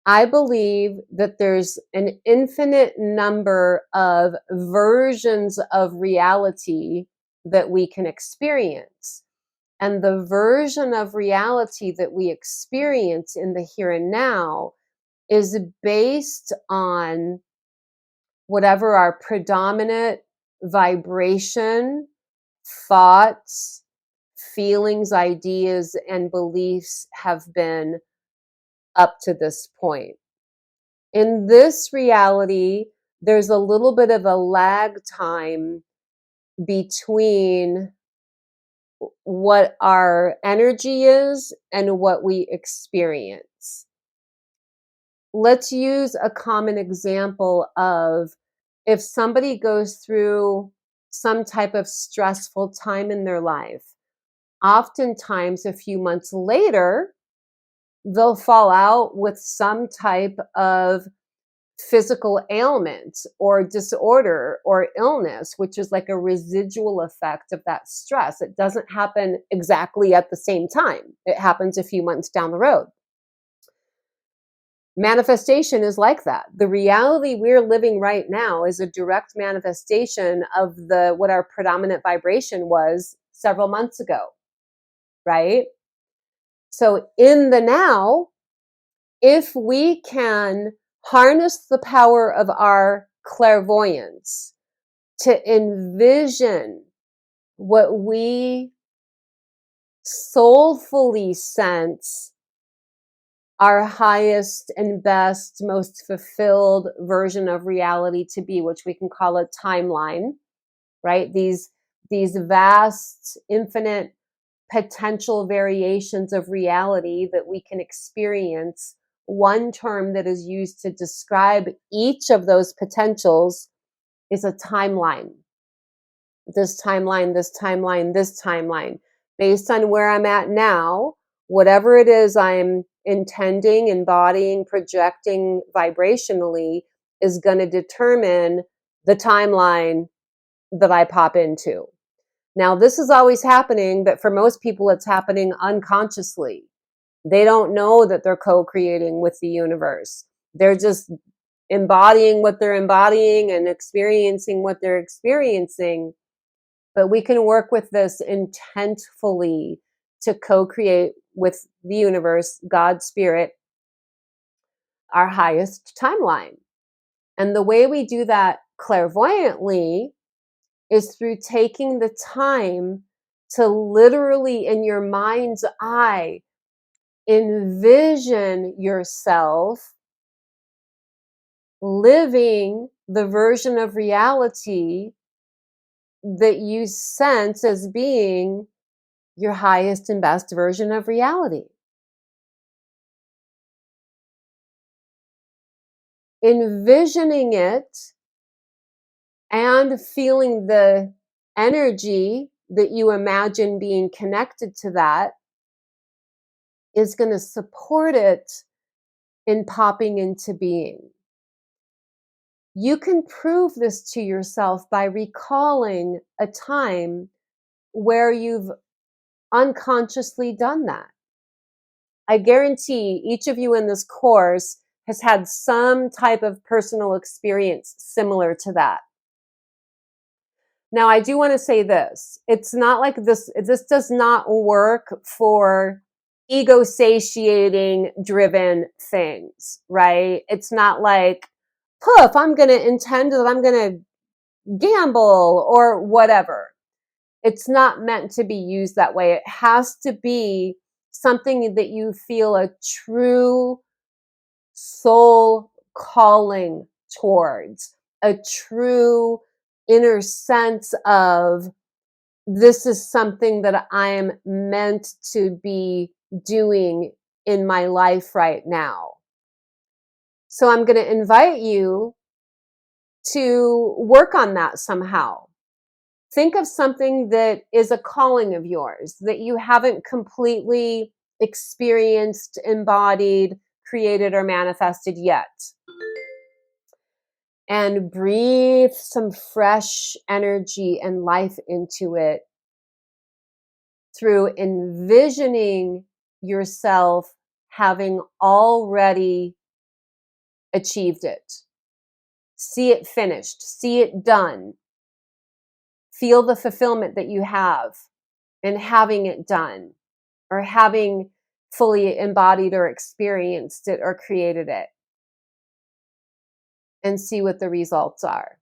I believe that there's an infinite number of versions of reality that we can experience. And the version of reality that we experience in the here and now is based on whatever our predominant vibration, thoughts, feelings, ideas, and beliefs have been up to this point. In this reality, there's a little bit of a lag time between what our energy is and what we experience. Let's use a common example of if somebody goes through some type of stressful time in their life, oftentimes a few months later, they'll fall out with some type of physical ailment or disorder or illness, which is like a residual effect of that stress. It doesn't happen exactly at the same time. It happens a few months down the road. Manifestation is like that. The reality we're living right now is a direct manifestation of what our predominant vibration was several months ago, right? So in the now, if we can harness the power of our clairvoyance to envision what we soulfully sense our highest and best, most fulfilled version of reality to be, which we can call a timeline, right? These vast, infinite potential variations of reality that we can experience. One term that is used to describe each of those potentials is a timeline. This timeline, this timeline, this timeline. Based on where I'm at now, whatever it is I'm intending, embodying, projecting vibrationally is going to determine the timeline that I pop into. Now, this is always happening, but for most people, it's happening unconsciously. They don't know that they're co-creating with the universe. They're just embodying what they're embodying and experiencing what they're experiencing. But we can work with this intentfully to co-create with the universe, God, Spirit, our highest timeline. And the way we do that clairvoyantly is through taking the time to literally, in your mind's eye, envision yourself living the version of reality that you sense as being your highest and best version of reality. Envisioning it and feeling the energy that you imagine being connected to that is going to support it in popping into being. You can prove this to yourself by recalling a time where you've unconsciously done that. I guarantee each of you in this course has had some type of personal experience similar to that. Now, I do want to say this. It's not like this does not work for ego satiating driven things, right? It's not like, poof, I'm going to intend that I'm going to gamble or whatever. It's not meant to be used that way. It has to be something that you feel a true soul calling towards, a true inner sense of this is something that I'm meant to be doing in my life right now. So I'm going to invite you to work on that somehow. Think of something that is a calling of yours that you haven't completely experienced, embodied, created, or manifested yet. And breathe some fresh energy and life into it through envisioning yourself having already achieved it. See it finished. See it done. Feel the fulfillment that you have in having it done, or having fully embodied or experienced it or created it, and see what the results are.